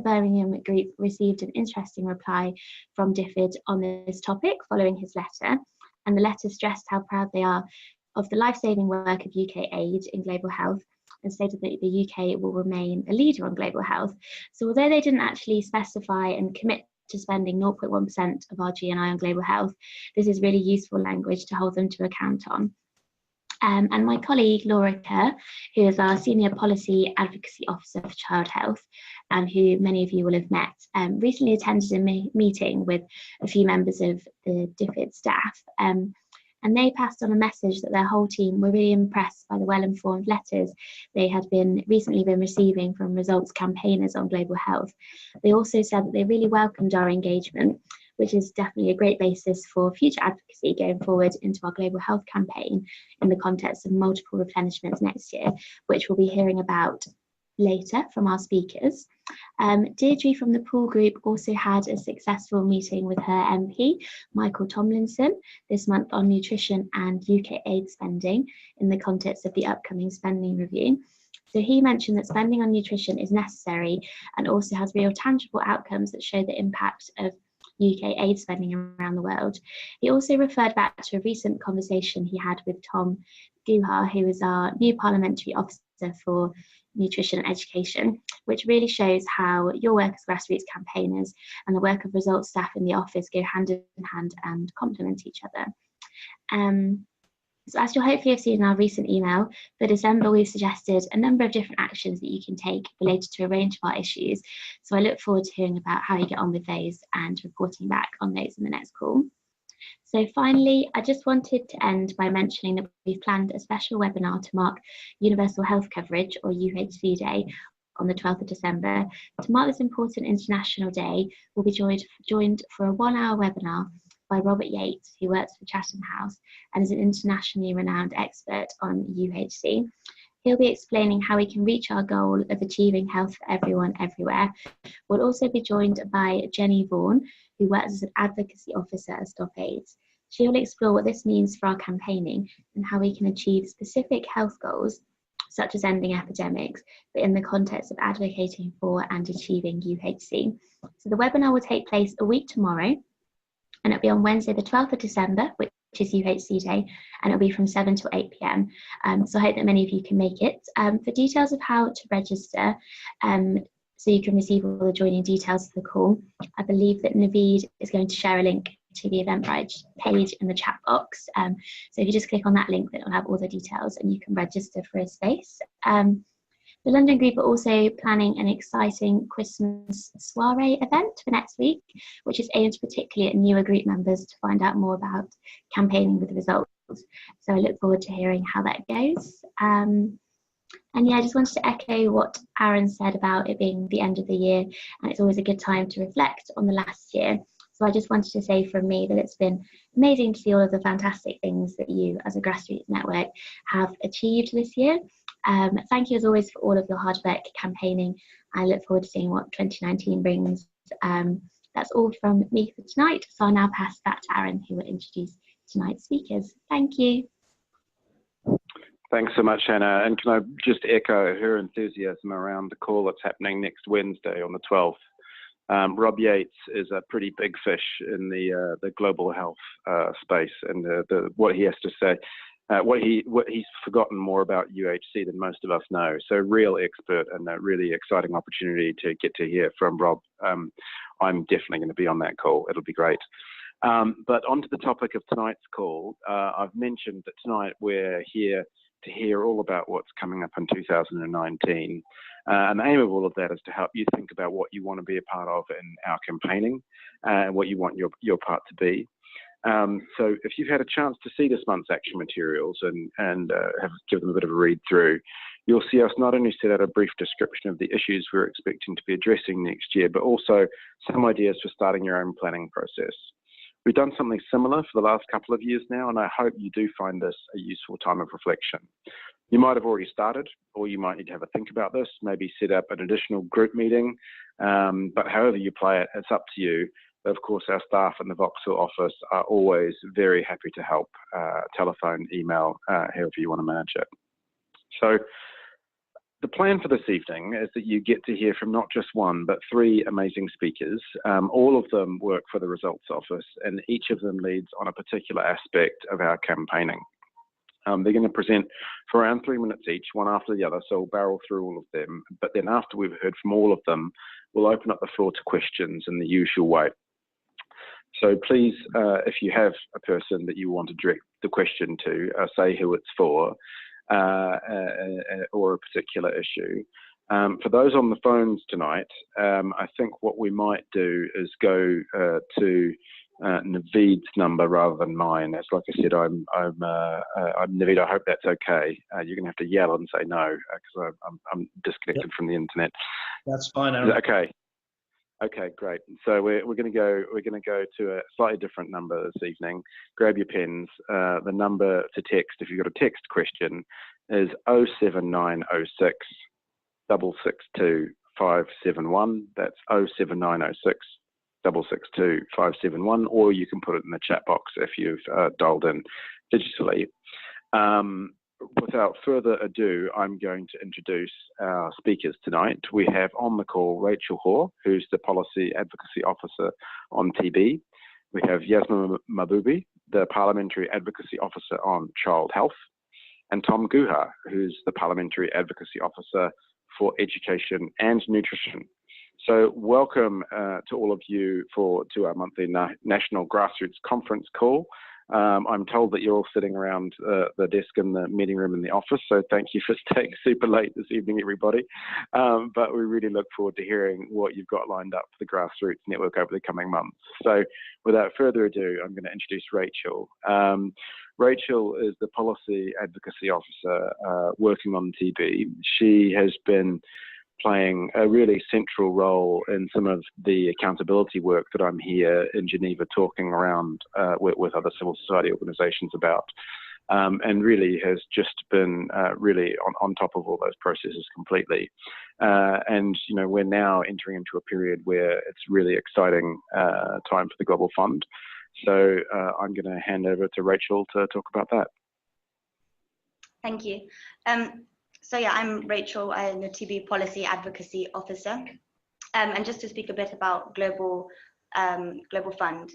Birmingham group received an interesting reply from DFID on this topic following his letter, and the letter stressed how proud they are of the life-saving work of UK aid in global health and stated that the UK will remain a leader on global health. So although they didn't actually specify and commit to spending 0.1% of our GNI on global health, this is really useful language to hold them to account on. And my colleague Laura Kerr, who is our Senior Policy Advocacy Officer for Child Health, and who many of you will have met, recently attended a meeting with a few members of the DFID staff. And they passed on a message that their whole team were really impressed by the well-informed letters they had recently been receiving from results campaigners on global health. They also said that they really welcomed our engagement, which is definitely a great basis for future advocacy going forward into our global health campaign in the context of multiple replenishments next year, which we'll be hearing about later from our speakers. Deirdre from the Pool Group also had a successful meeting with her MP, Michael Tomlinson, this month on nutrition and UK aid spending in the context of the upcoming spending review. So he mentioned that spending on nutrition is necessary and also has real tangible outcomes that show the impact of UK aid spending around the world. He also referred back to a recent conversation he had with Tom Guha, who is our new parliamentary officer for nutrition and education, which really shows how your work as grassroots campaigners and the work of results staff in the office go hand in hand and complement each other. So as you'll hopefully have seen in our recent email, for December we've suggested a number of different actions that you can take related to a range of our issues. So I look forward to hearing about how you get on with those and reporting back on those in the next call. So finally, I just wanted to end by mentioning that we've planned a special webinar to mark Universal Health Coverage, or UHC Day, on the 12th of December. To mark this important international day, we'll be joined for a 1-hour webinar by Robert Yates, who works for Chatham House and is an internationally renowned expert on UHC. He'll be explaining how we can reach our goal of achieving health for everyone, everywhere. We'll also be joined by Jenny Vaughan, who works as an advocacy officer at Stop AIDS. She will explore what this means for our campaigning and how we can achieve specific health goals, such as ending epidemics, but in the context of advocating for and achieving UHC. So the webinar will take place a week tomorrow, and it'll be on Wednesday, the 12th of December, which is UHC Day, and it'll be from 7 to 8 p.m. So I hope that many of you can make it. For details of how to register, so you can receive all the joining details of the call, I believe that Naveed is going to share a link to the Eventbrite page in the chat box. So if you just click on that link, then it'll have all the details and you can register for a space. The London group are also planning an exciting Christmas soiree event for next week, which is aimed particularly at newer group members to find out more about campaigning with results. So I look forward to hearing how that goes. And yeah, I just wanted to echo what Aaron said about it being the end of the year, and it's always a good time to reflect on the last year. So I just wanted to say from me that it's been amazing to see all of the fantastic things that you as a grassroots network have achieved this year. Thank you as always for all of your hard work campaigning. I look forward to seeing what 2019 brings. That's all from me for tonight. So I'll now pass back to Aaron, who will introduce tonight's speakers. Thank you. Thanks so much, Hannah. And can I just echo her enthusiasm around the call that's happening next Wednesday on the 12th. Rob Yates is a pretty big fish in the global health space, and what he has to say, what he's forgotten more about UHC than most of us know. So real expert and a really exciting opportunity to get to hear from Rob. I'm definitely going to be on that call. It'll be great. But onto the topic of tonight's call. I've mentioned that tonight we're here to hear all about what's coming up in 2019. And the aim of all of that is to help you think about what you want to be a part of in our campaigning and what you want your part to be. So if you've had a chance to see this month's action materials and have given them a bit of a read through, you'll see us not only set out a brief description of the issues we're expecting to be addressing next year, but also some ideas for starting your own planning process. We've done something similar for the last couple of years now, and I hope you do find this a useful time of reflection. You might have already started, or you might need to have a think about this, maybe set up an additional group meeting, but however you play it, it's up to you. But of course, our staff in the Vauxhall office are always very happy to help, telephone, email, however you want to manage it. So the plan for this evening is that you get to hear from not just one, but three amazing speakers. All of them work for the Results Office, and each of them leads on a particular aspect of our campaigning. They're going to present for around 3 minutes each, one after the other, so we'll barrel through all of them. But then after we've heard from all of them, we'll open up the floor to questions in the usual way. So please, if you have a person that you want to direct the question to, say who it's for, or a particular issue. For those on the phones tonight, I think what we might do is go to Naveed's number rather than mine. As like I said, I'm Naveed. I hope that's okay. You're going to have to yell and say no because I'm disconnected from the internet. That's fine. Is that okay? Okay, great. So we're going to go to a slightly different number this evening. Grab your pens. The number to text, if you've got a text question, is 07906 662 571. That's 07906 662 571. Or you can put it in the chat box if you've dialed in digitally. Without further ado, I'm going to introduce our speakers tonight. We have on the call Rachel Hoare, who's the Policy Advocacy Officer on TB. We have Yasmin Mahboubi, the Parliamentary Advocacy Officer on Child Health, and Tom Guha, who's the Parliamentary Advocacy Officer for Education and Nutrition. So welcome to all of you to our monthly National Grassroots Conference call. I'm told that you're all sitting around the desk in the meeting room in the office, so thank you for staying super late this evening, everybody. But we really look forward to hearing what you've got lined up for the Grassroots Network over the coming months. So without further ado, I'm going to introduce Rachel. Rachel is the Policy Advocacy Officer working on TB. She has been playing a really central role in some of the accountability work that I'm here in Geneva talking around with other civil society organisations about, and really has just been really on top of all those processes completely. And you know, we're now entering into a period where it's really exciting time for the Global Fund. So I'm going to hand over to Rachel to talk about that. Thank you. So yeah, I'm Rachel. I'm the TB Policy Advocacy Officer. And just to speak a bit about Global Fund,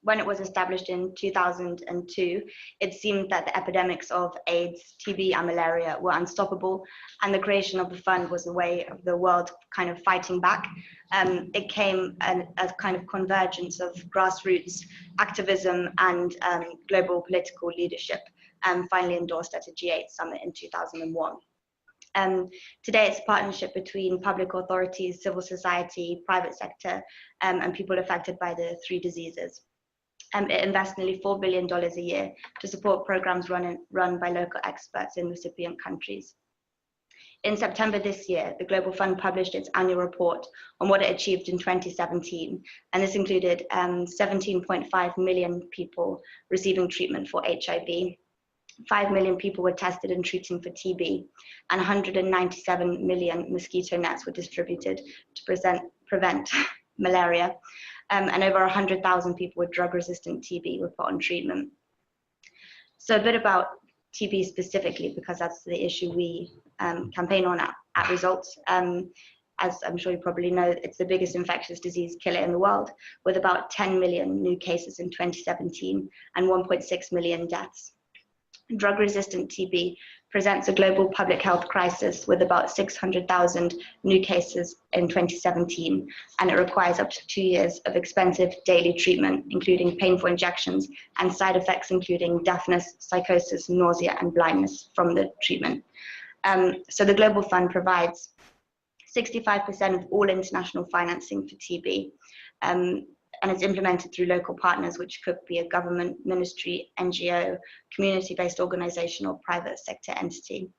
when it was established in 2002, it seemed that the epidemics of AIDS, TB, and malaria were unstoppable, and the creation of the fund was a way of the world kind of fighting back. It came a kind of convergence of grassroots activism and global political leadership, finally endorsed at a G8 summit in 2001. Today it's a partnership between public authorities, civil society, private sector, and people affected by the three diseases. It invests nearly $4 billion a year to support programs run by local experts in recipient countries. In September this year, the Global Fund published its annual report on what it achieved in 2017, and this included 17.5 million people receiving treatment for HIV. 5 million people were tested and treating for TB, and 197 million mosquito nets were distributed to prevent malaria, and over 100,000 people with drug-resistant TB were put on treatment. So a bit about TB specifically, because that's the issue we campaign on at Results. As I'm sure you probably know, it's the biggest infectious disease killer in the world, with about 10 million new cases in 2017 and 1.6 million deaths. Drug-resistant TB presents a global public health crisis with about 600,000 new cases in 2017, and it requires up to 2 years of expensive daily treatment, including painful injections and side effects including deafness, psychosis, nausea, and blindness from the treatment. So the Global Fund provides 65% of all international financing for TB, and it's implemented through local partners, which could be a government, ministry, NGO, community-based organization, or private sector entity.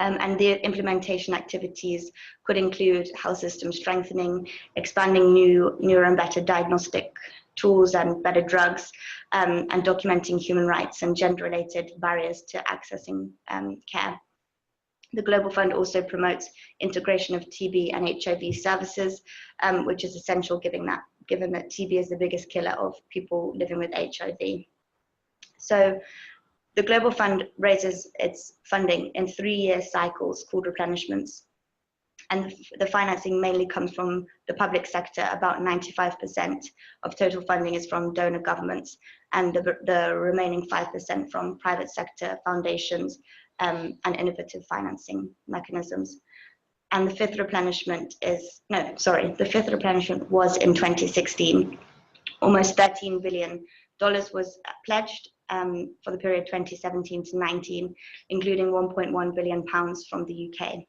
And the implementation activities could include health system strengthening, expanding newer and better diagnostic tools and better drugs, and documenting human rights and gender-related barriers to accessing care. The Global Fund also promotes integration of TB and HIV services, which is essential given that TB is the biggest killer of people living with HIV. So The Global Fund raises its funding in 3-year cycles called replenishments. And the financing mainly comes from the public sector. About 95% of total funding is from donor governments, and the remaining 5% from private sector foundations and innovative financing mechanisms. And the fifth replenishment was in 2016. Almost $13 billion was pledged for the period 2017 to 19, including £1.1 billion from the UK.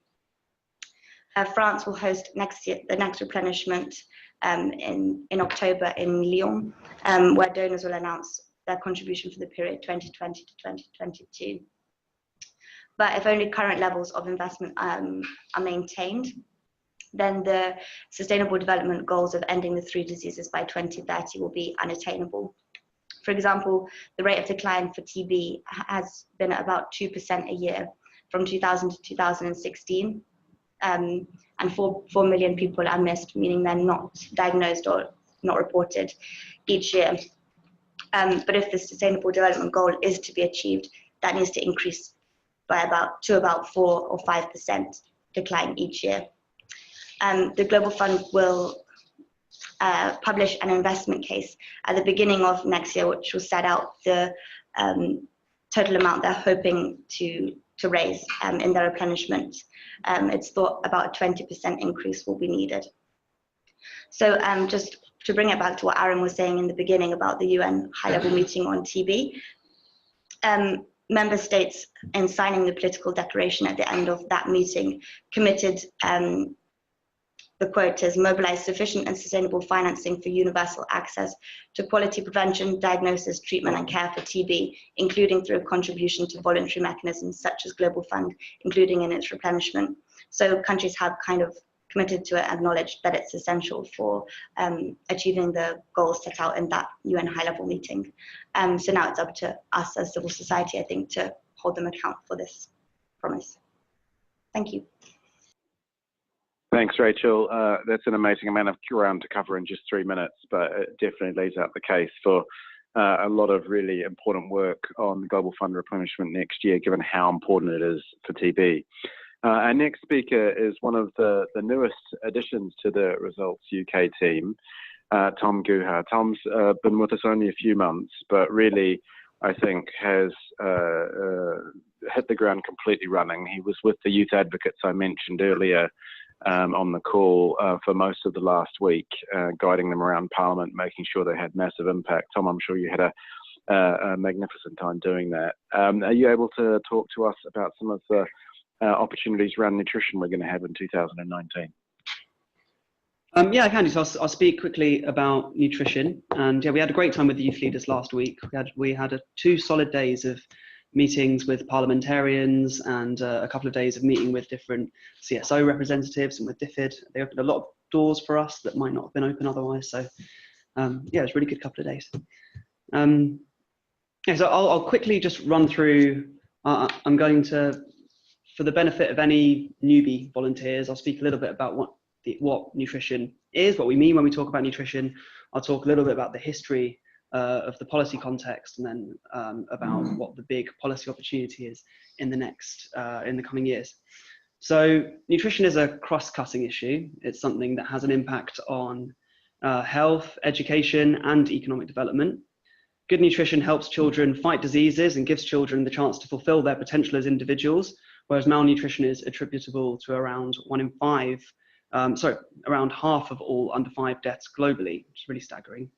France will host the next replenishment in October in Lyon, where donors will announce their contribution for the period 2020 to 2022. But if only current levels of investment are maintained, then the Sustainable Development Goals of ending the 3 diseases by 2030 will be unattainable. For example, the rate of decline for TB has been at about 2% a year from 2000 to 2016, and 4 million people are missed, meaning they're not diagnosed or not reported each year. But if the Sustainable Development Goal is to be achieved, that needs to increase by about 4 or 5% decline each year. The Global Fund will publish an investment case at the beginning of next year, which will set out the total amount they're hoping to raise in their replenishment. It's thought about a 20% increase will be needed. So just to bring it back to what Aaron was saying in the beginning about the UN high-level meeting on TB, member states, in signing the political declaration at the end of that meeting, committed, the quote is, mobilize sufficient and sustainable financing for universal access to quality prevention, diagnosis, treatment and care for TB, including through a contribution to voluntary mechanisms such as Global Fund, including in its replenishment. So countries have kind of committed to it, acknowledged that it's essential for achieving the goals set out in that UN high-level meeting. So now it's up to us as civil society, I think, to hold them account for this promise. Thank you. Thanks, Rachel. That's an amazing amount of ground to cover in just 3 minutes, but it definitely lays out the case for a lot of really important work on the Global Fund replenishment next year, given how important it is for TB. Our next speaker is one of the newest additions to the Results UK team, Tom Guha. Tom's been with us only a few months, but really, I think, has hit the ground completely running. He was with the youth advocates I mentioned earlier on the call for most of the last week, guiding them around Parliament, making sure they had massive impact. Tom, I'm sure you had a magnificent time doing that. Are you able to talk to us about some of the opportunities around nutrition we're going to have in 2019? Yeah, I can do. So I'll speak quickly about nutrition. And yeah, we had a great time with the youth leaders last week. We had 2 solid days of meetings with parliamentarians and a couple of days of meeting with different CSO representatives and with DFID. They opened a lot of doors for us that might not have been open otherwise. So yeah, it was a really good couple of days. Yeah, so I'll quickly just run through. I'm going to, for the benefit of any newbie volunteers, I'll speak a little bit about what nutrition is, what we mean when we talk about nutrition. I'll talk a little bit about the history of the policy context, and then about what the big policy opportunity is in the coming years. So nutrition is a cross-cutting issue. It's something that has an impact on health, education, and economic development. Good nutrition helps children fight diseases and gives children the chance to fulfill their potential as individuals, whereas malnutrition is attributable to around around half of all under 5 deaths globally, which is really staggering.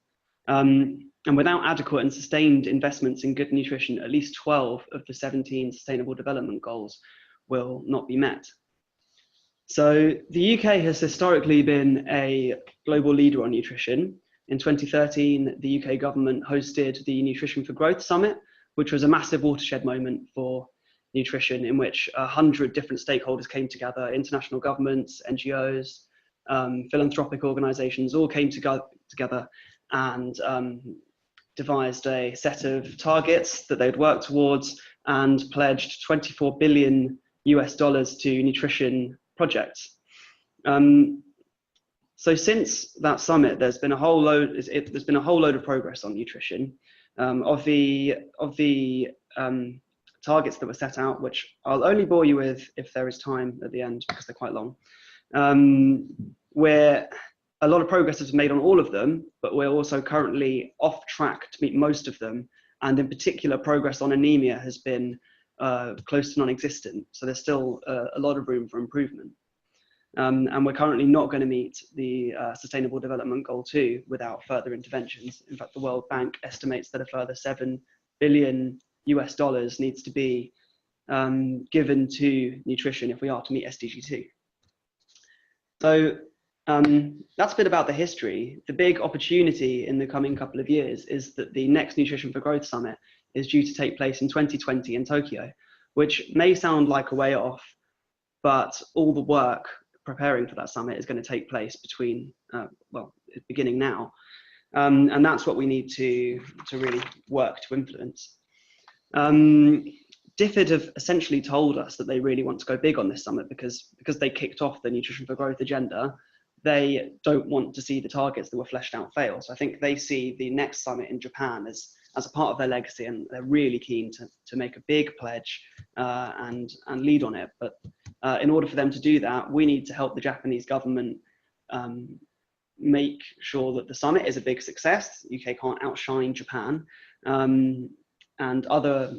And without adequate and sustained investments in good nutrition, at least 12 of the 17 Sustainable Development Goals will not be met. So the UK has historically been a global leader on nutrition. In 2013, the UK government hosted the Nutrition for Growth Summit, which was a massive watershed moment for nutrition, in which 100 different stakeholders came together. International governments, NGOs, philanthropic organizations all came together and devised a set of targets that they'd work towards and pledged $24 billion to nutrition projects. So since that summit, there's been a whole load of progress on nutrition. Of the targets that were set out, which I'll only bore you with if there is time at the end because they're quite long, where a lot of progress has been made on all of them, but we're also currently off track to meet most of them. And in particular, progress on anemia has been close to non-existent. So there's still a lot of room for improvement. And we're currently not going to meet the Sustainable Development Goal 2 without further interventions. In fact, the World Bank estimates that a further $7 billion needs to be given to nutrition if we are to meet SDG 2. So that's a bit about the history. The big opportunity in the coming couple of years is that the next Nutrition for Growth Summit is due to take place in 2020 in Tokyo, which may sound like a way off, but all the work preparing for that summit is going to take place between, beginning now. And that's what we need to really work to influence. DFID have essentially told us that they really want to go big on this summit because they kicked off the Nutrition for Growth agenda. They don't want to see the targets that were fleshed out fail. So I think they see the next summit in Japan as a part of their legacy, and they're really keen to make a big pledge and lead on it. But in order for them to do that, we need to help the Japanese government make sure that the summit is a big success. The UK can't outshine Japan, and other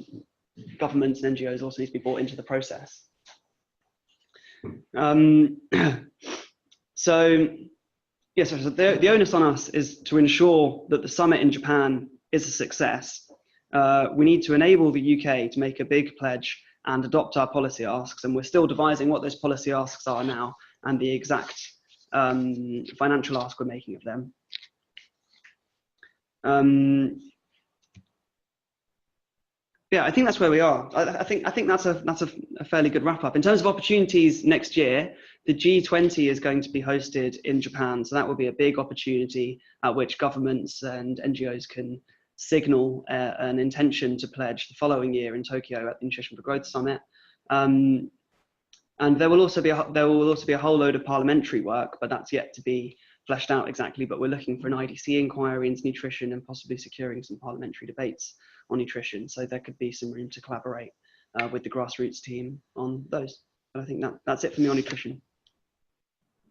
governments and NGOs also need to be brought into the process. So the onus on us is to ensure that the summit in Japan is a success. We need to enable the UK to make a big pledge and adopt our policy asks, and we're still devising what those policy asks are now and the exact financial ask we're making of them. Yeah, I think that's where we are. I think that's a fairly good wrap up. In terms of opportunities next year, the G20 is going to be hosted in Japan, so that will be a big opportunity at which governments and NGOs can signal an intention to pledge the following year in Tokyo at the Nutrition for Growth Summit. And there will also be a whole load of parliamentary work, but that's yet to be fleshed out exactly. But we're looking for an IDC inquiry into nutrition and possibly securing some parliamentary debates on nutrition. So there could be some room to collaborate with the grassroots team on those. But I think that's it for me on nutrition.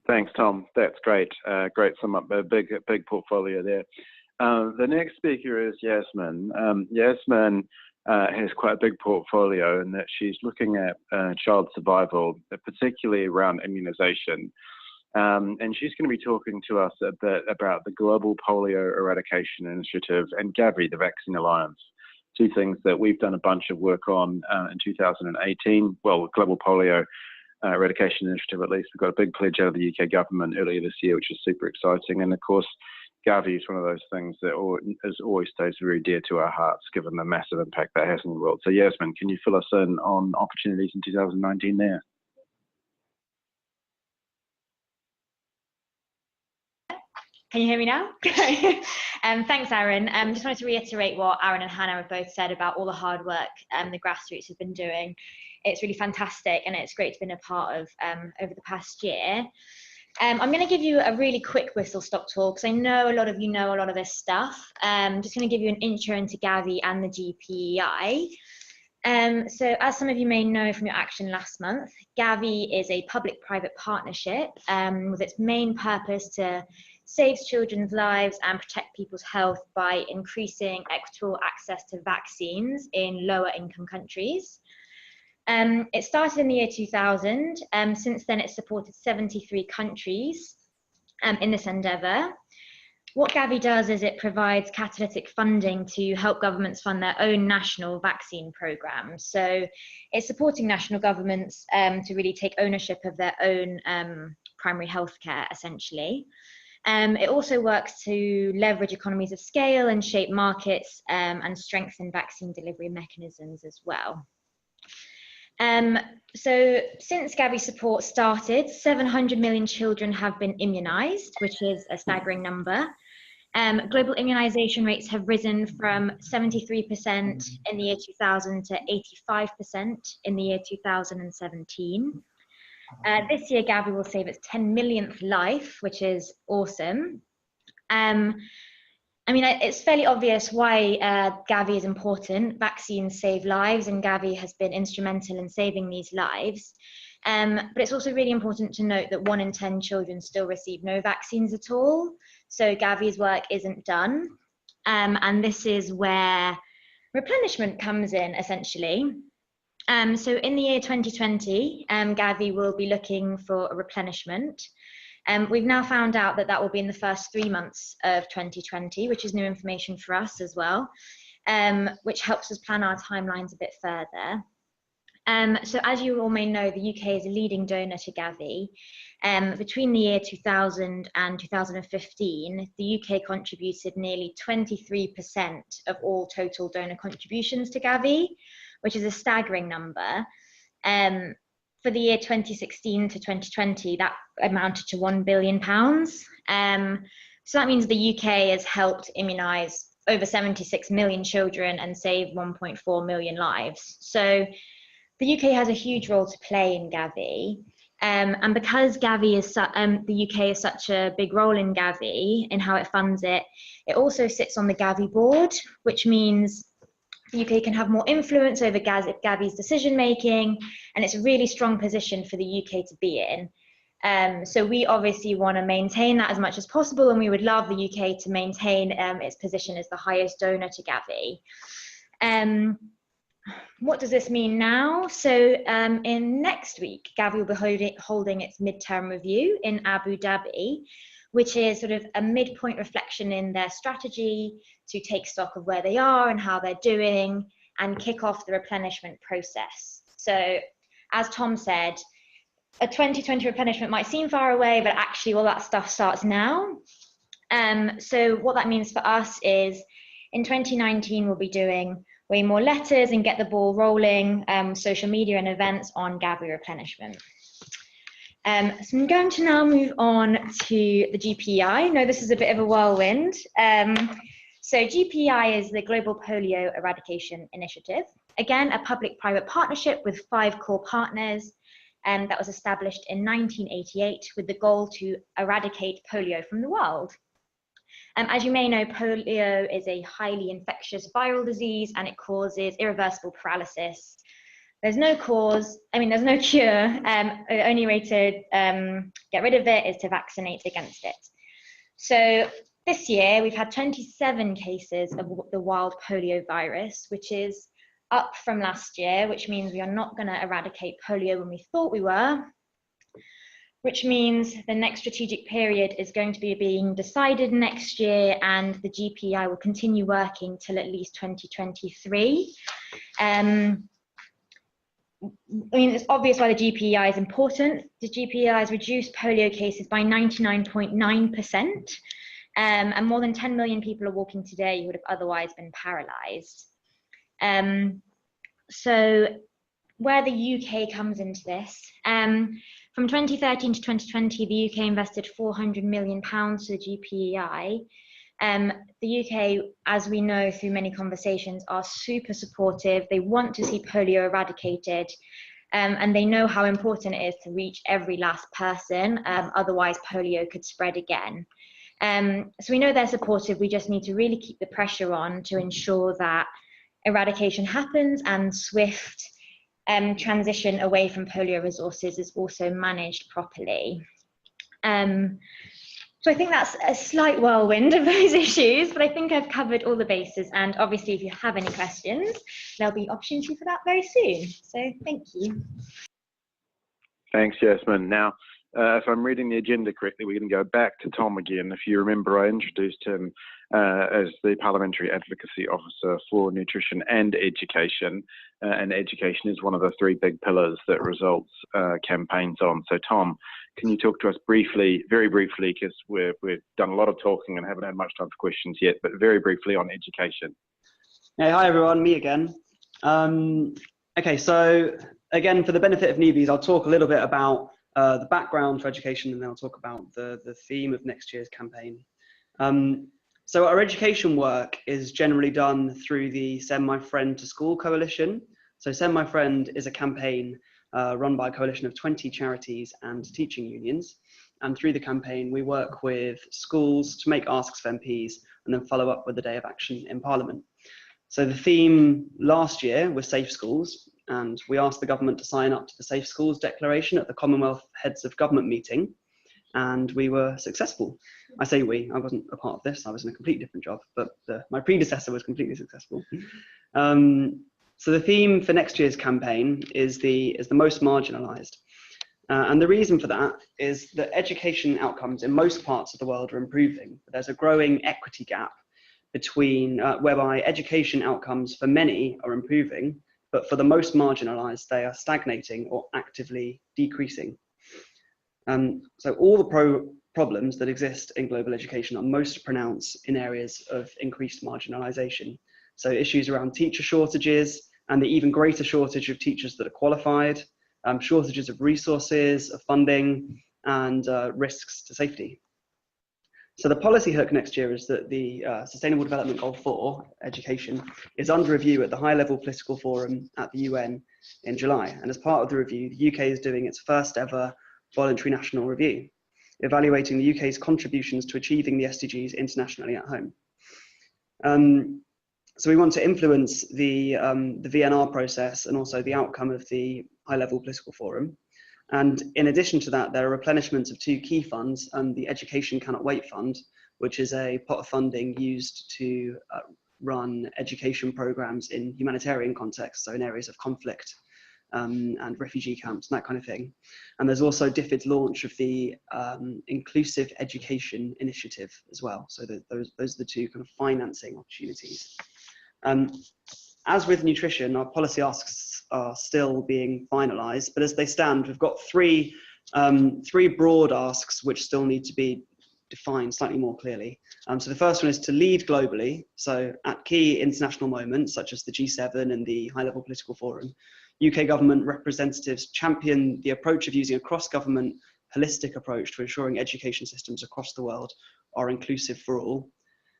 Thanks, Tom. That's great. Great sum up. A big portfolio there. The next speaker is Yasmin. Yasmin has quite a big portfolio in that she's looking at child survival, particularly around immunization. And she's going to be talking to us a bit about the Global Polio Eradication Initiative and Gavi, the Vaccine Alliance. Two things that we've done a bunch of work on in 2018. Well, Global Polio Eradication Initiative, at least, we've got a big pledge out of the UK government earlier this year, which is super exciting. And of course, Gavi is one of those things that always stays very dear to our hearts, given the massive impact that has in the world. So Yasmin, can you fill us in on opportunities in 2019 there? Can you hear me now? Thanks, Aaron. Just wanted to reiterate what Aaron and Hannah have both said about all the hard work the grassroots have been doing. It's really fantastic, and it's great to have been a part of over the past year. I'm going to give you a really quick whistle-stop tour because I know a lot of you know a lot of this stuff. Just going to give you an intro into Gavi and the GPEI. So as some of you may know from your action last month, Gavi is a public-private partnership with its main purpose to save children's lives and protect people's health by increasing equitable access to vaccines in lower income countries. It started in the year 2000. Since then, it's supported 73 countries in this endeavour. What Gavi does is it provides catalytic funding to help governments fund their own national vaccine programs. So it's supporting national governments to really take ownership of their own primary healthcare, essentially. It also works to leverage economies of scale and shape markets and strengthen vaccine delivery mechanisms as well. So since Gavi support started, 700 million children have been immunised, which is a staggering number. Global immunisation rates have risen from 73% in the year 2000 to 85% in the year 2017. This year, Gavi will save its 10 millionth life, which is awesome. I mean, it's fairly obvious why Gavi is important. Vaccines save lives, and Gavi has been instrumental in saving these lives. But it's also really important to note that 1 in 10 children still receive no vaccines at all. So Gavi's work isn't done. And this is where replenishment comes in, essentially. So in the year 2020, Gavi will be looking for a replenishment. We've now found out that that will be in the first 3 months of 2020, which is new information for us as well, which helps us plan our timelines a bit further. So as you all may know, the UK is a leading donor to Gavi. Between the year 2000 and 2015, the UK contributed nearly 23% of all total donor contributions to Gavi, which is a staggering number. For the year 2016 to 2020, that amounted to £1 billion. So that means the UK has helped immunise over 76 million children and save 1.4 million lives. So the UK has a huge role to play in Gavi. And because Gavi is the UK is such a big role in Gavi and how it funds it, it also sits on the Gavi board, which means the UK can have more influence over Gavi's decision making, and it's a really strong position for the UK to be in. So we obviously want to maintain that as much as possible, and we would love the UK to maintain its position as the highest donor to Gavi. What does this mean now? So in next week, Gavi will be holding its midterm review in Abu Dhabi, which is sort of a midpoint reflection in their strategy to take stock of where they are and how they're doing and kick off the replenishment process. So as Tom said, a 2020 replenishment might seem far away, but actually all that stuff starts now. So what that means for us is in 2019, we'll be doing way more letters and get the ball rolling, social media and events on Gavi replenishment. So I'm going to now move on to the GPEI. I know this is a bit of a whirlwind. So GPEI is the Global Polio Eradication Initiative. Again, a public-private partnership with 5 core partners that was established in 1988 with the goal to eradicate polio from the world. As you may know, polio is a highly infectious viral disease and it causes irreversible paralysis. There's no cause, there's no cure. The only way to get rid of it is to vaccinate against it. So this year, we've had 27 cases of the wild polio virus, which is up from last year, which means we are not going to eradicate polio when we thought we were, which means the next strategic period is going to be being decided next year, and the GPEI will continue working till at least 2023. It's obvious why the GPEI is important. The GPEI has reduced polio cases by 99.9%, and more than 10 million people are walking today who would have otherwise been paralysed. So where the UK comes into this, from 2013 to 2020, the UK invested £400 million to the GPEI. The UK, as we know through many conversations, are super supportive. They want to see polio eradicated, and they know how important it is to reach every last person, otherwise polio could spread again. So we know they're supportive. We just need to really keep the pressure on to ensure that eradication happens and swift transition away from polio resources is also managed properly. So I think that's a slight whirlwind of those issues, but I think I've covered all the bases, and obviously if you have any questions, there'll be opportunity for that very soon. So thank you. Thanks, Jasmine. Now, if I'm reading the agenda correctly, we're going to go back to Tom again. If you remember, I introduced him as the Parliamentary Advocacy Officer for Nutrition and Education, and education is one of the 3 big pillars that Results campaigns on. So Tom, can you talk to us briefly, very briefly, because we've done a lot of talking and haven't had much time for questions yet, but very briefly on education. Hey, hi everyone, me again. Okay, so again, for the benefit of newbies, I'll talk a little bit about the background to education, and then I'll talk about the theme of next year's campaign. So our education work is generally done through the Send My Friend to School Coalition. So Send My Friend is a campaign run by a coalition of 20 charities and teaching unions. And through the campaign, we work with schools to make asks of MPs and then follow up with a day of action in Parliament. So the theme last year was Safe Schools, and we asked the government to sign up to the Safe Schools Declaration at the Commonwealth Heads of Government meeting, and we were successful. I say we, I wasn't a part of this, I was in a completely different job, but my predecessor was completely successful. So the theme for next year's campaign is the most marginalised. And the reason for that is that education outcomes in most parts of the world are improving. But there's a growing equity gap between whereby education outcomes for many are improving, but for the most marginalised, they are stagnating or actively decreasing. So all the problems that exist in global education are most pronounced in areas of increased marginalisation. So issues around teacher shortages and the even greater shortage of teachers that are qualified, shortages of resources, of funding, and risks to safety. So the policy hook next year is that the Sustainable Development Goal 4, education, is under review at the high-level political forum at the UN in July. And as part of the review, the UK is doing its first ever voluntary national review, evaluating the UK's contributions to achieving the SDGs internationally at home. So we want to influence the VNR process and also the outcome of the high-level political forum. And in addition to that, there are replenishments of two key funds, the Education Cannot Wait Fund, which is a pot of funding used to run education programs in humanitarian contexts, so in areas of conflict and refugee camps, and that kind of thing. And there's also DFID's launch of the Inclusive Education Initiative as well. So those are the two kind of financing opportunities. As with nutrition, our policy asks are still being finalised, but as they stand, we've got three broad asks which still need to be defined slightly more clearly. So the first one is to lead globally. So at key international moments, such as the G7 and the high-level political forum, UK government representatives champion the approach of using a cross-government holistic approach to ensuring education systems across the world are inclusive for all.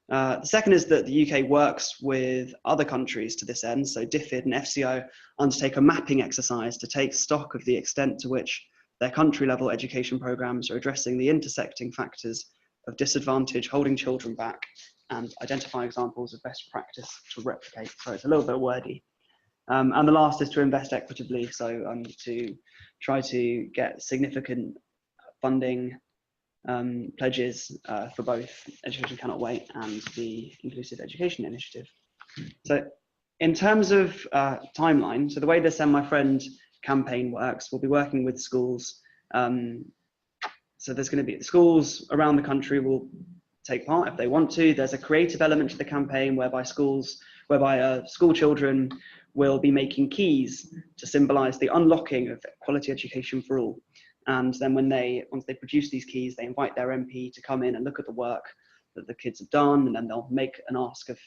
The second is that the UK works with other countries to this end. So DFID and FCO undertake a mapping exercise to take stock of the extent to which their country level education programmes are addressing the intersecting factors of disadvantage, holding children back, and identify examples of best practice to replicate. So it's a little bit wordy. And the last is to invest equitably. So to try to get significant funding pledges for both Education Cannot Wait and the Inclusive Education Initiative. So in terms of timeline, so the way the Send My Friend campaign works, we'll be working with schools. So there's going to be schools around the country will take part if they want to. There's a creative element to the campaign whereby school children will be making keys to symbolise the unlocking of quality education for all. And then once they produce these keys, they invite their MP to come in and look at the work that the kids have done, and then they'll make an ask of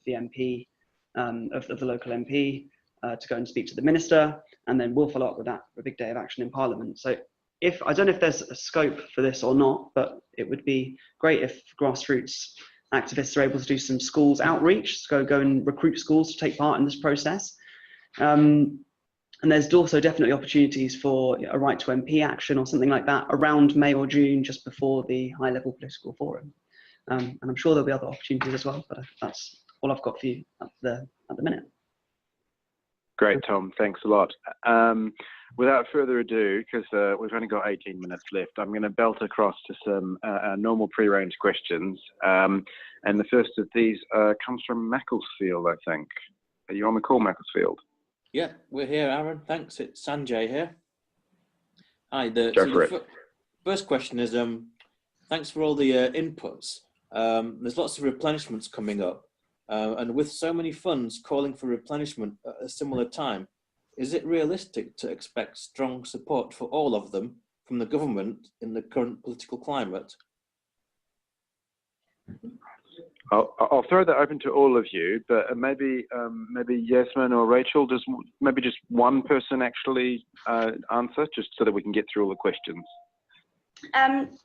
the MP, of the local MP, to go and speak to the minister, and then we'll follow up with that for a big day of action in Parliament. So I don't know if there's a scope for this or not, but it would be great if grassroots activists are able to do some schools outreach, go and recruit schools to take part in this process. And there's also definitely opportunities for a right to MP action or something like that around May or June, just before the high-level political forum. And I'm sure there'll be other opportunities as well, but that's all I've got for you at the minute. Great, Tom. Thanks a lot. Without further ado, because we've only got 18 minutes left, I'm going to belt across to some normal pre-arranged questions. And the first of these comes from Macclesfield, I think. Are you on the call, Macclesfield? Yeah, we're here, Aaron. Thanks. It's Sanjay here. Hi. First question is, thanks for all the inputs. There's lots of replenishments coming up. And with so many funds calling for replenishment at a similar time, is it realistic to expect strong support for all of them from the government in the current political climate? I'll throw that open to all of you, but maybe Yasmin or Rachel, just one person actually answer, just so that we can get through all the questions.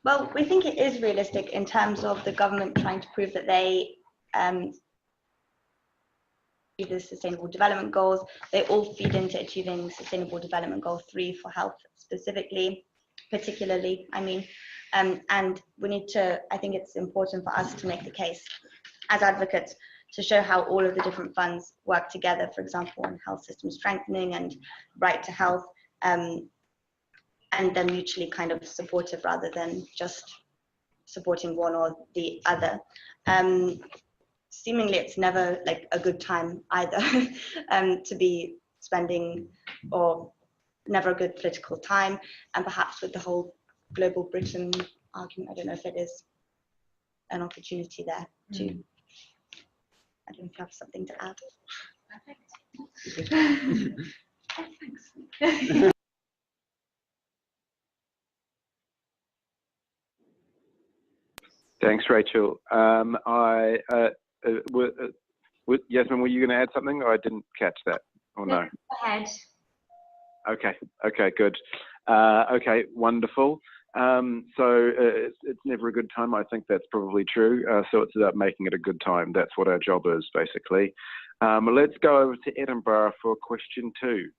Well, we think it is realistic in terms of the government trying to prove that they achieve the Sustainable Development Goals. They all feed into achieving Sustainable Development Goal 3 for health specifically, particularly, I mean. And we need to, I think it's important for us to make the case as advocates to show how all of the different funds work together, for example, on health system strengthening and right to health, and they're mutually kind of supportive rather than just supporting one or the other. Seemingly it's never like a good time either to be spending, or never a good political time, and perhaps with the whole global Britain argument, I don't know if it is an opportunity there too. I don't know if you have something to add. Thanks. Thanks, Rachel. Yasmin, were you going to add something, or I didn't catch that? Or no? Go ahead. Okay, good. Okay, wonderful. So it's never a good time. I think that's probably true. So it's about making it a good time. That's what our job is, basically. Let's go over to Edinburgh for question 2.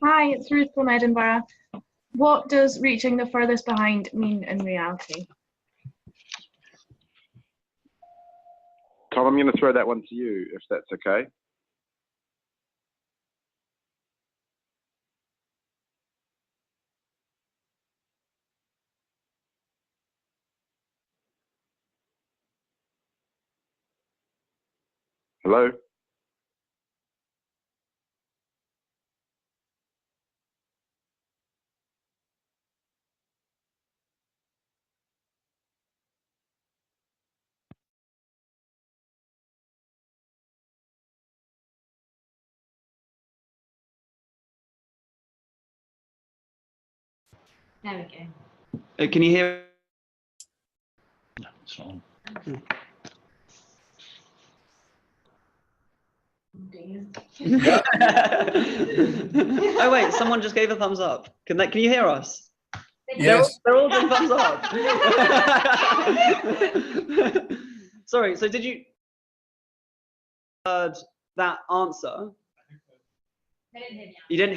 Hi, it's Ruth from Edinburgh. What does reaching the furthest behind mean in reality? Tom, I'm going to throw that one to you, if that's okay. Hello? There we go. Can you hear? No, it's not on. Oh wait, someone just gave a thumbs up. Can you hear us? Yes. They're all doing thumbs up. Sorry, so did you heard that answer? They didn't hear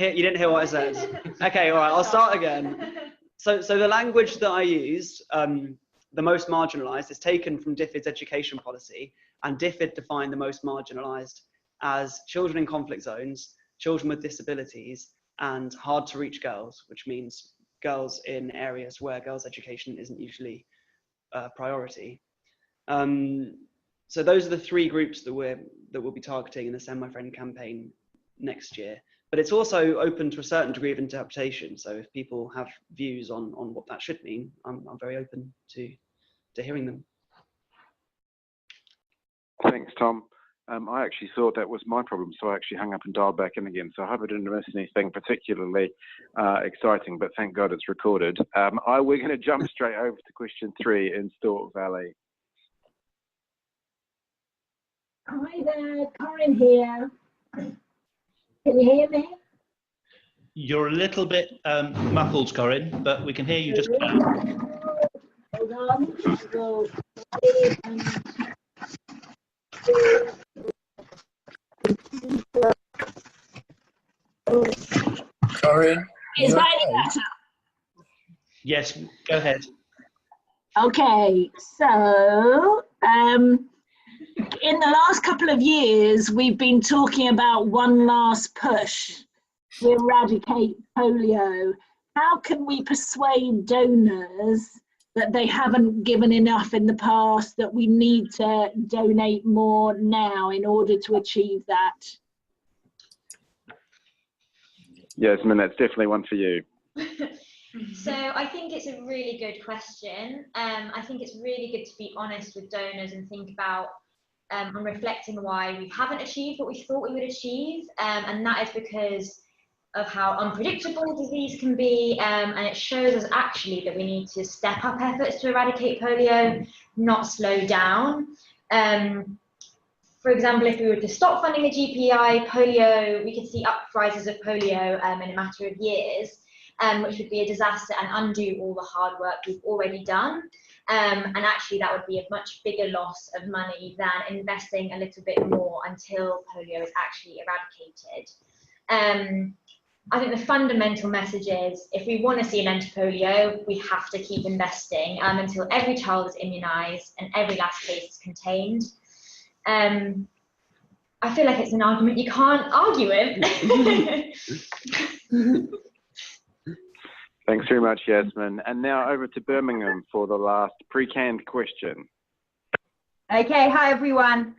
me. You didn't hear what I said. Okay, all right, I'll start again. So the language that I used, the most marginalised, is taken from DFID's education policy, and DFID defined the most marginalised as children in conflict zones, children with disabilities, and hard to reach girls, which means girls in areas where girls' education isn't usually a priority. So those are the 3 groups that we'll be targeting in the Send My Friend campaign next year. But it's also open to a certain degree of interpretation. So if people have views on what that should mean, I'm very open to hearing them. Thanks, Tom. I actually thought that was my problem, so I actually hung up and dialed back in again. So I hope I didn't miss anything particularly exciting, but thank God it's recorded. We're going to jump straight over to question 3 in Stork Valley. Hi there, Corinne here. Can you hear me? You're a little bit muffled, Corinne, but we can hear you just fine. Hold on. Corinne? Is that any better? Yes, go ahead. Okay, so in the last couple of years, we've been talking about one last push to eradicate polio. How can we persuade donors that they haven't given enough in the past, that we need to donate more now in order to achieve that? Yasmin, that's definitely one for you. So I think it's a really good question. I think it's really good to be honest with donors and think about and reflecting why we haven't achieved what we thought we would achieve. And that is because of how unpredictable disease can be. And it shows us actually that we need to step up efforts to eradicate polio, not slow down. For example, if we were to stop funding the GPI, polio, we could see uprises of polio in a matter of years. Which would be a disaster and undo all the hard work we've already done. And actually that would be a much bigger loss of money than investing a little bit more until polio is actually eradicated. I think the fundamental message is, if we want to see an end to polio, we have to keep investing until every child is immunised and every last case is contained. I feel like it's an argument you can't argue with. Thanks very much, Yasmin. And now over to Birmingham for the last pre-canned question. Okay, hi everyone.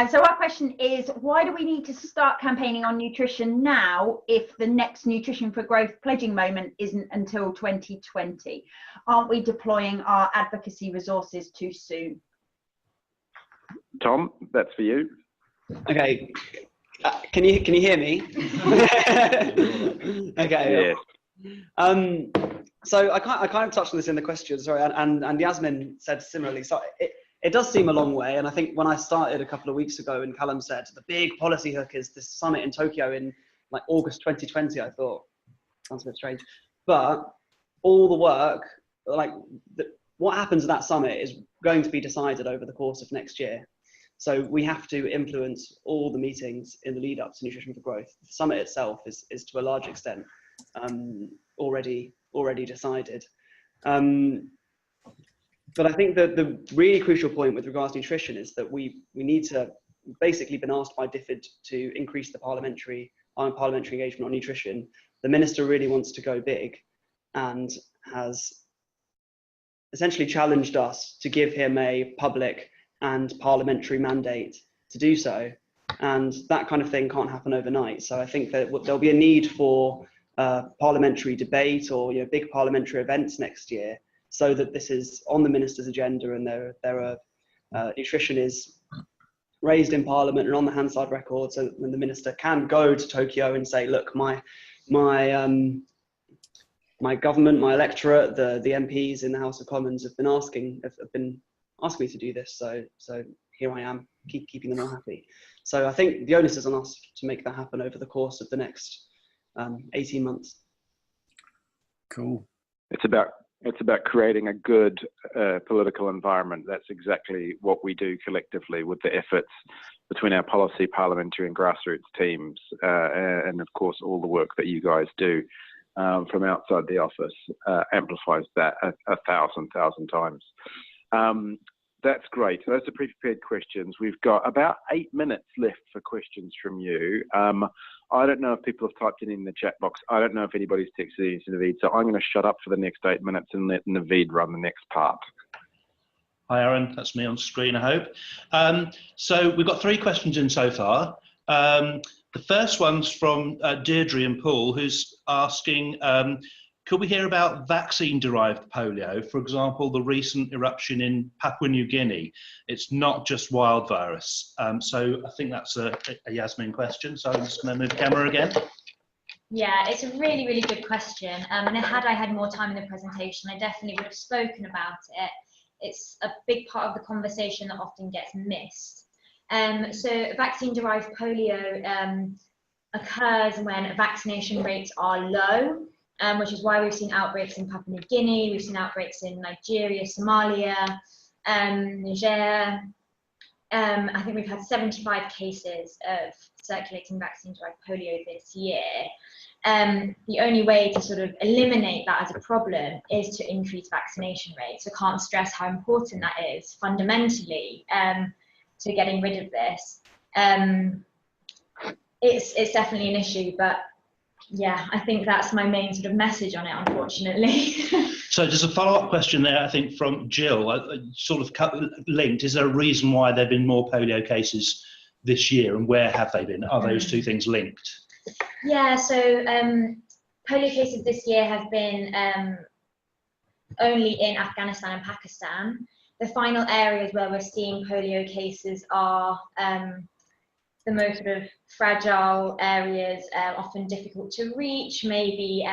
So our question is, why do we need to start campaigning on nutrition now if the next Nutrition for Growth pledging moment isn't until 2020? Aren't we deploying our advocacy resources too soon? Tom, that's for you. Okay, can you hear me? Okay. Yeah. So I kind of touched on this in the question, sorry, and Yasmin said similarly. So it does seem a long way, and I think when I started a couple of weeks ago, and Callum said the big policy hook is this summit in Tokyo in like August 2020, I thought sounds a bit strange, but all the work, what happens at that summit is going to be decided over the course of next year. So we have to influence all the meetings in the lead up to Nutrition for Growth. The summit itself is to a large extent already decided. But I think that the really crucial point with regards to nutrition is that we need to basically been asked by DFID to increase the parliamentary engagement on nutrition. The minister really wants to go big and has essentially challenged us to give him a public and parliamentary mandate to do so, and that kind of thing can't happen overnight. So I think that there'll be a need for parliamentary debate or big parliamentary events next year, so that this is on the minister's agenda and nutrition is raised in Parliament and on the Hansard record, so that when the minister can go to Tokyo and say, look, my government, my electorate, the MPs in the House of Commons have been asking me to do this, so here I am, keeping them all happy. So I think the onus is on us to make that happen over the course of the next 18 months. Cool. It's about creating a good political environment. That's exactly what we do collectively with the efforts between our policy, parliamentary and grassroots teams, and of course all the work that you guys do from outside the office amplifies that a thousand times. That's great. Those are pre-prepared questions. We've got about 8 minutes left for questions from you. I don't know if people have typed it in the chat box. I don't know if anybody's texted into Naveed, so I'm going to shut up for the next 8 minutes and let Naveed run the next part. Hi, Aaron. That's me on screen, I hope. So we've got 3 questions in so far. The first one's from Deirdre and Paul, who's asking, could we hear about vaccine-derived polio? For example, the recent eruption in Papua New Guinea. It's not just wild virus. So I think that's a Yasmin question. So I'm just going to move the camera again. Yeah, it's a really, really good question. And had I had more time in the presentation, I definitely would have spoken about it. It's a big part of the conversation that often gets missed. So vaccine-derived polio occurs when vaccination rates are low. Which is why we've seen outbreaks in Papua New Guinea, we've seen outbreaks in Nigeria, Somalia, Niger. I think we've had 75 cases of circulating vaccine-derived polio this year. The only way to sort of eliminate that as a problem is to increase vaccination rates. So I can't stress how important that is fundamentally to getting rid of this. It's definitely an issue, but yeah, I think that's my main sort of message on it, unfortunately. So there's a follow-up question there, I think, from Jill, sort of linked. Is there a reason why there have been more polio cases this year, and where have they been? Are those two things linked? Yeah, so polio cases this year have been only in Afghanistan and Pakistan. The final areas where we're seeing polio cases are the most sort of fragile areas, often difficult to reach, maybe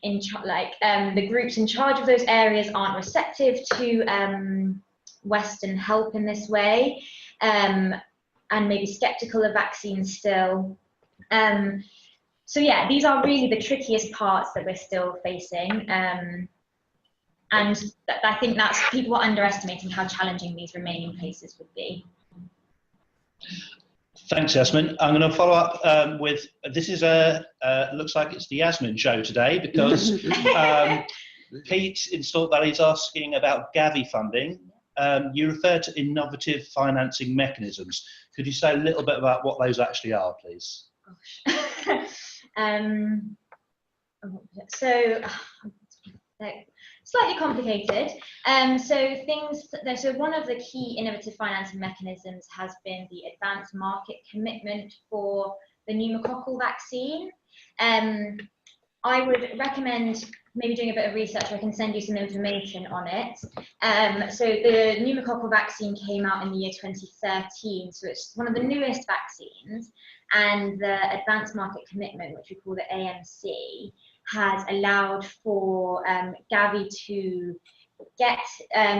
the groups in charge of those areas aren't receptive to Western help in this way, and maybe skeptical of vaccines still. So yeah, these are really the trickiest parts that we're still facing. And I think that's, people are underestimating how challenging these remaining cases would be. Thanks, Yasmin. I'm going to follow up with, this is looks like it's the Yasmin show today, because Pete in Stork Valley is asking about Gavi funding. You refer to innovative financing mechanisms. Could you say a little bit about what those actually are, please? So slightly complicated. So one of the key innovative financing mechanisms has been the advanced market commitment for the pneumococcal vaccine. I would recommend maybe doing a bit of research. I can send you some information on it. So the pneumococcal vaccine came out in the year 2013, so it's one of the newest vaccines, and the advanced market commitment, which we call the AMC, has allowed for Gavi to get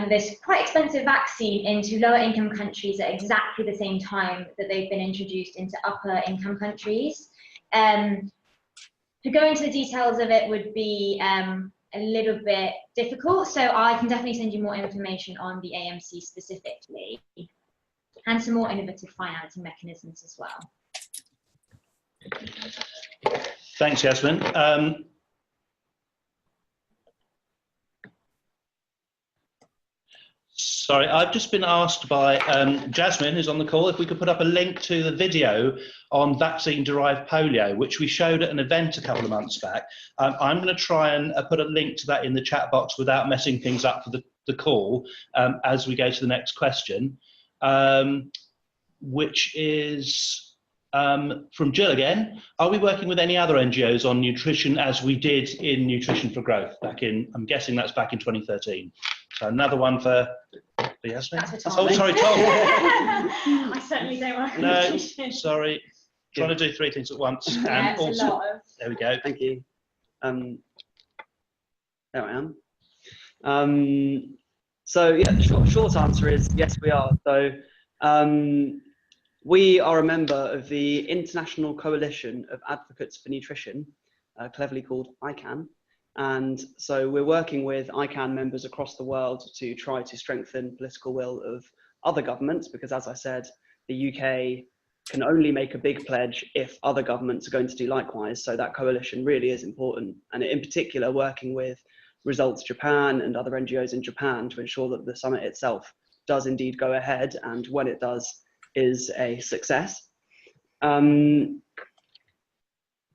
this quite expensive vaccine into lower income countries at exactly the same time that they've been introduced into upper income countries. To go into the details of it would be a little bit difficult, so I can definitely send you more information on the AMC specifically, and some more innovative financing mechanisms as well. Thanks, Yasmin. Sorry, I've just been asked by Jasmine, who's on the call, if we could put up a link to the video on vaccine-derived polio, which we showed at an event a couple of months back. I'm going to try and put a link to that in the chat box without messing things up for the call as we go to the next question, which is from Jill again. Are we working with any other NGOs on nutrition as we did in Nutrition for Growth back in, I'm guessing that's back in 2013. So another one for Yasmin. Oh, sorry, Tom. I certainly don't want to. No, sorry. Trying to do three things at once. Yeah, and also, a lot of... There we go. Thank you. There I am. So yeah, the short answer is yes, we are. So we are a member of the International Coalition of Advocates for Nutrition, cleverly called ICAN. And so we're working with ICAN members across the world to try to strengthen political will of other governments, because as I said, the UK can only make a big pledge if other governments are going to do likewise. So that coalition really is important. And in particular, working with Results Japan and other NGOs in Japan to ensure that the summit itself does indeed go ahead, and when it does, is a success.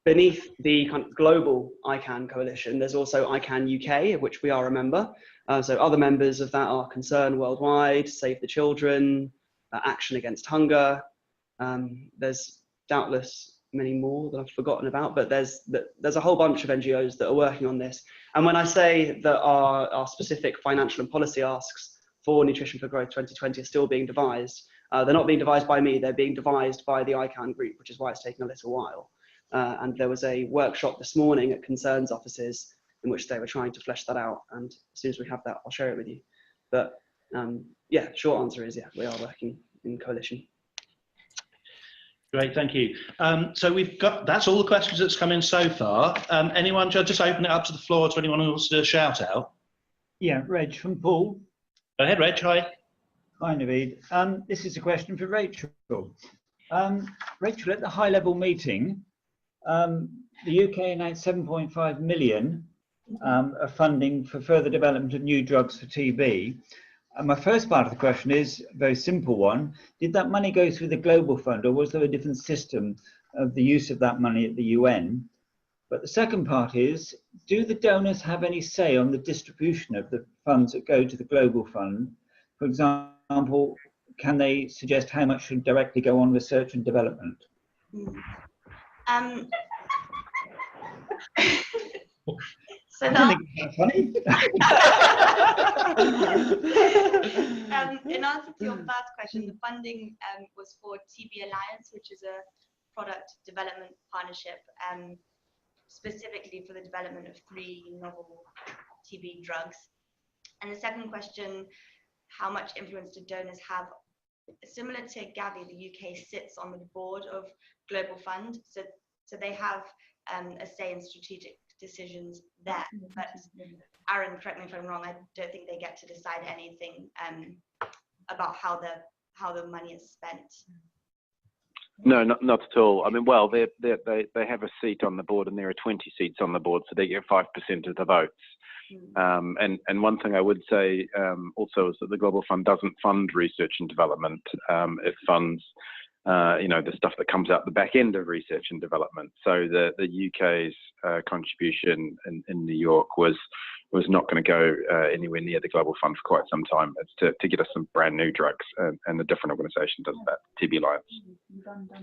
Beneath the kind of global ICAN coalition, there's also ICAN UK, of which we are a member. So other members of that are Concern Worldwide, Save the Children, Action Against Hunger. There's doubtless many more that I've forgotten about, but there's a whole bunch of NGOs that are working on this. And when I say that our specific financial and policy asks for Nutrition for Growth 2020 are still being devised, they're not being devised by me, they're being devised by the ICAN group, which is why it's taking a little while. And there was a workshop this morning at Concern's offices in which they were trying to flesh that out. And as soon as we have that, I'll share it with you. But yeah, short answer is yeah, we are working in coalition. Great, thank you. So that's all the questions that's come in so far. Anyone, shall I just open it up to the floor to anyone who wants to do a shout out? Yeah, Reg from Paul. Go ahead, Reg, hi. Hi, Naveed. This is a question for Rachel. Rachel, at the high level meeting, the UK announced 7.5 million of funding for further development of new drugs for TB. And my first part of the question is a very simple one. Did that money go through the Global Fund, or was there a different system of the use of that money at the UN? But the second part is, do the donors have any say on the distribution of the funds that go to the Global Fund? For example, can they suggest how much should directly go on research and development? So that, funny. in answer to your first question, the funding was for TB Alliance, which is a product development partnership specifically for the development of 3 novel TB drugs. And the second question, how much influence do donors have? Similar to Gavi, the UK sits on the board of Global Fund, so they have a say in strategic decisions there. But Aaron, correct me if I'm wrong, I don't think they get to decide anything about how the money is spent. No, not at all. I mean, well, they have a seat on the board, and there are 20 seats on the board, so they get 5% of the votes. And one thing I would say also is that the Global Fund doesn't fund research and development. It funds, the stuff that comes out the back end of research and development. So the UK's contribution in New York was not going to go anywhere near the Global Fund for quite some time. It's to get us some brand new drugs, and a different organisation does that, TB Alliance.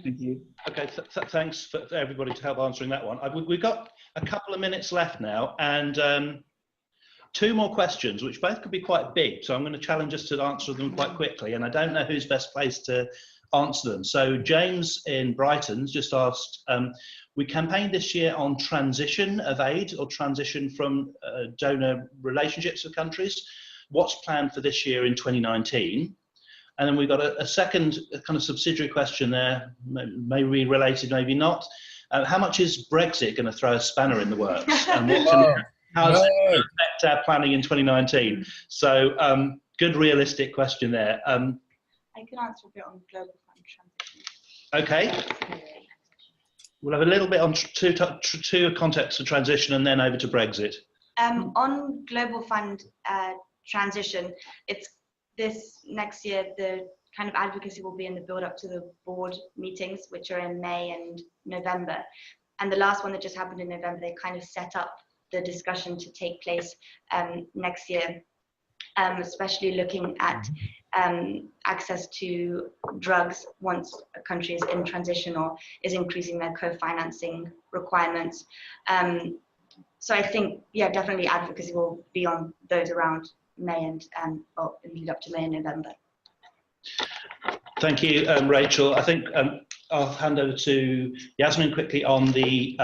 Thank you. Okay, thanks for everybody to help answering that one. We've got a couple of minutes left now, and 2 more questions, which both could be quite big. So I'm going to challenge us to answer them quite quickly, and I don't know who's best placed to answer them. So James in Brighton's just asked, we campaigned this year on transition of aid, or transition from donor relationships with countries. What's planned for this year in 2019? And then we've got a second kind of subsidiary question there, maybe related, maybe not. How much is Brexit going to throw a spanner in the works? And how's it going to affect our planning in 2019? So good realistic question there. I can answer a bit on Global Fund transition. Okay. We'll have a little bit on two context of transition, and then over to Brexit. On Global Fund transition, it's this next year, the kind of advocacy will be in the build up to the board meetings, which are in May and November. And the last one that just happened in November, they kind of set up the discussion to take place next year, especially looking at access to drugs once a country is in transition or is increasing their co-financing requirements. So I think, yeah, definitely advocacy will be on those around May and lead up to May and November. Thank you, Rachel. I think I'll hand over to Yasmin quickly on the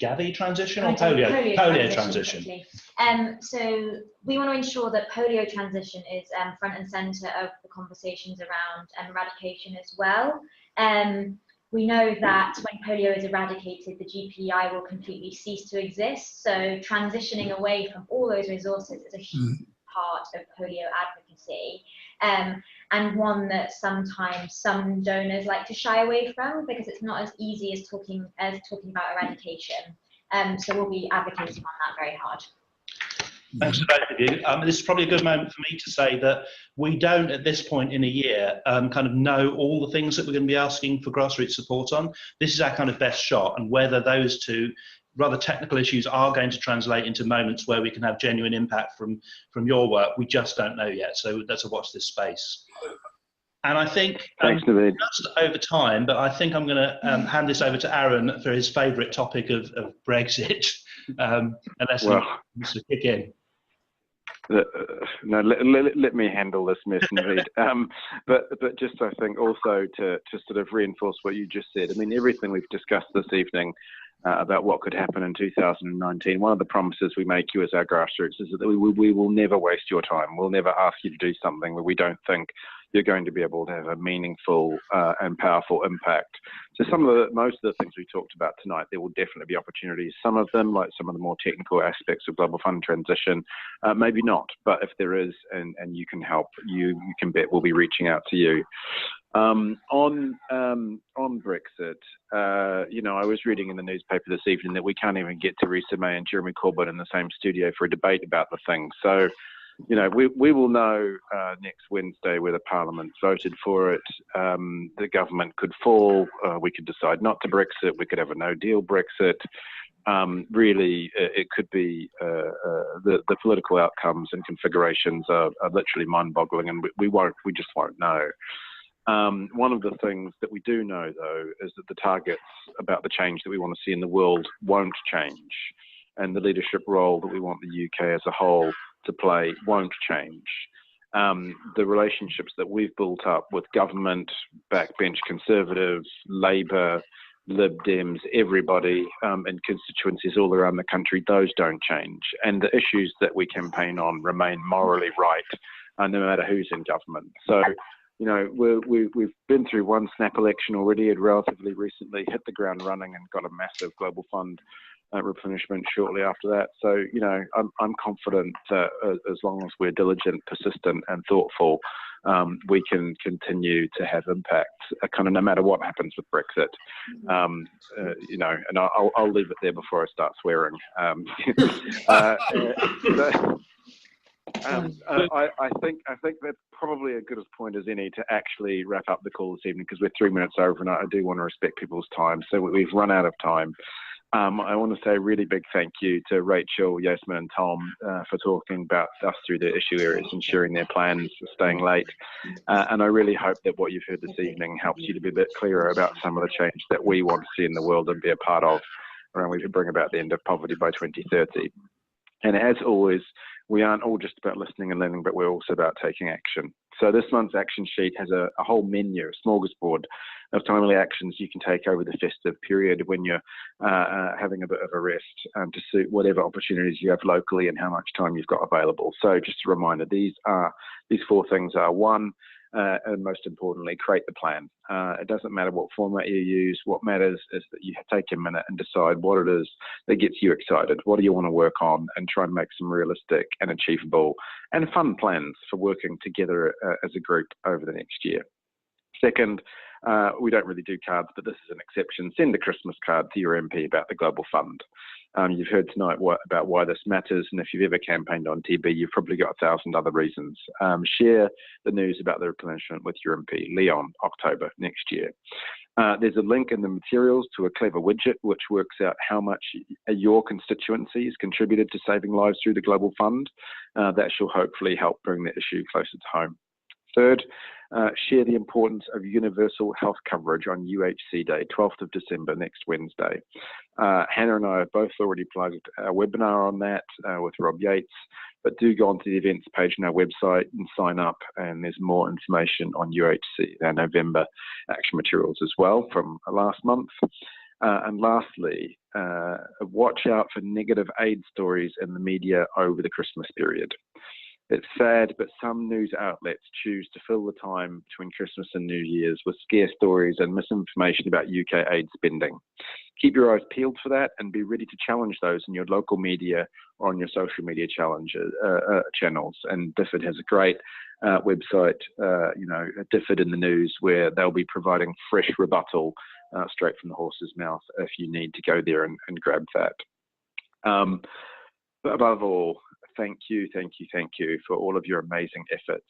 Gavi transition or polio transition. So we want to ensure that polio transition is front and centre of the conversations around eradication as well. We know that when polio is eradicated, the GPI will completely cease to exist. So transitioning away from all those resources is a huge part of polio advocacy, and one that sometimes some donors like to shy away from because it's not as easy as talking about eradication. So we'll be advocating on that very hard. Thanks to both of you. This is probably a good moment for me to say that we don't, at this point in a year, kind of know all the things that we're going to be asking for grassroots support on. This is our kind of best shot, and whether those two rather technical issues are going to translate into moments where we can have genuine impact from your work, we just don't know yet. So that's a watch this space. And I think, just over time, but I think I'm going to hand this over to Aaron for his favourite topic of Brexit, unless he wants to kick in. No, let me handle this mess, Naveed. But just I think also to sort of reinforce what you just said. I mean, everything we've discussed this evening about what could happen in 2019. One of the promises we make you as our grassroots is that we will never waste your time. We'll never ask you to do something where we don't think you're going to be able to have a meaningful and powerful impact. So most of the things we talked about tonight, there will definitely be opportunities. Some of them, like some of the more technical aspects of Global Fund transition, maybe not. But if there is, and you can help, you can bet we'll be reaching out to you. On Brexit, I was reading in the newspaper this evening that we can't even get Theresa May and Jeremy Corbyn in the same studio for a debate about the thing. So, we will know next Wednesday whether Parliament voted for it. The government could fall. We could decide not to Brexit. We could have a no-deal Brexit. Really, it could be the political outcomes and configurations are literally mind-boggling, and we just won't know. One of the things that we do know, though, is that the targets about the change that we want to see in the world won't change, and the leadership role that we want the UK as a whole to play won't change. The relationships that we've built up with government, backbench Conservatives, Labour, Lib Dems, everybody in constituencies all around the country, those don't change. And the issues that we campaign on remain morally right, no matter who's in government. So, we've been through one snap election already and relatively recently hit the ground running and got a massive Global Fund replenishment shortly after that. So, I'm confident that as long as we're diligent, persistent and thoughtful, we can continue to have impact, kind of no matter what happens with Brexit. You know, and I'll leave it there before I start swearing. I think that's probably as good a point as any to actually wrap up the call this evening, because we're 3 minutes over, and I do want to respect people's time. So we've run out of time. I want to say a really big thank you to Rachel, Yasmin and Tom for talking about us through the issue areas and sharing their plans for staying late. And I really hope that what you've heard this evening helps you to be a bit clearer about some of the change that we want to see in the world and be a part of around we can bring about the end of poverty by 2030. And as always, we aren't all just about listening and learning, but we're also about taking action. So this month's action sheet has a whole menu, a smorgasbord of timely actions you can take over the festive period when you're having a bit of a rest to suit whatever opportunities you have locally and how much time you've got available. So just a reminder, these 4 things are: 1, and most importantly, create the plan. It doesn't matter what format you use. What matters is that you take a minute and decide what it is that gets you excited. What do you want to work on, and try and make some realistic and achievable and fun plans for working together as a group over the next year. Second, we don't really do cards, but this is an exception. Send a Christmas card to your MP about the Global Fund. You've heard tonight about why this matters, and if you've ever campaigned on TB, you've probably got 1,000 other reasons. Share the news about the replenishment with your MP, Leon, October next year. There's a link in the materials to a clever widget which works out how much your constituencies contributed to saving lives through the Global Fund. That shall hopefully help bring the issue closer to home. Third, share the importance of universal health coverage on UHC Day, 12th of December, next Wednesday. Hannah and I have both already plugged our webinar on that with Rob Yates, but do go onto the events page on our website and sign up, and there's more information on UHC, our November action materials as well from last month. And lastly, watch out for negative aid stories in the media over the Christmas period. It's sad, but some news outlets choose to fill the time between Christmas and New Year's with scare stories and misinformation about UK aid spending. Keep your eyes peeled for that, and be ready to challenge those in your local media or on your social media channels. And Difford has a great website, Difford in the News, where they'll be providing fresh rebuttal straight from the horse's mouth if you need to go there and grab that. But above all, thank you for all of your amazing efforts,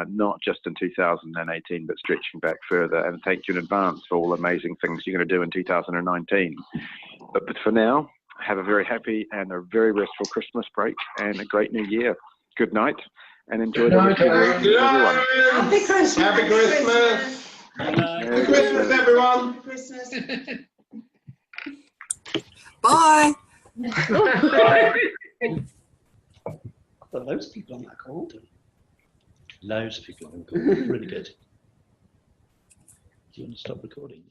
not just in 2018, but stretching back further. And thank you in advance for all amazing things you're going to do in 2019. But for now, have a very happy and a very restful Christmas break and a great new year. Good night, and enjoy the rest of your evening, everyone. Happy Christmas! Happy Christmas! Happy Christmas, everyone! Christmas. Bye! Loads of people on that call. Loads of people on the call. Really good. Do you want to stop recording?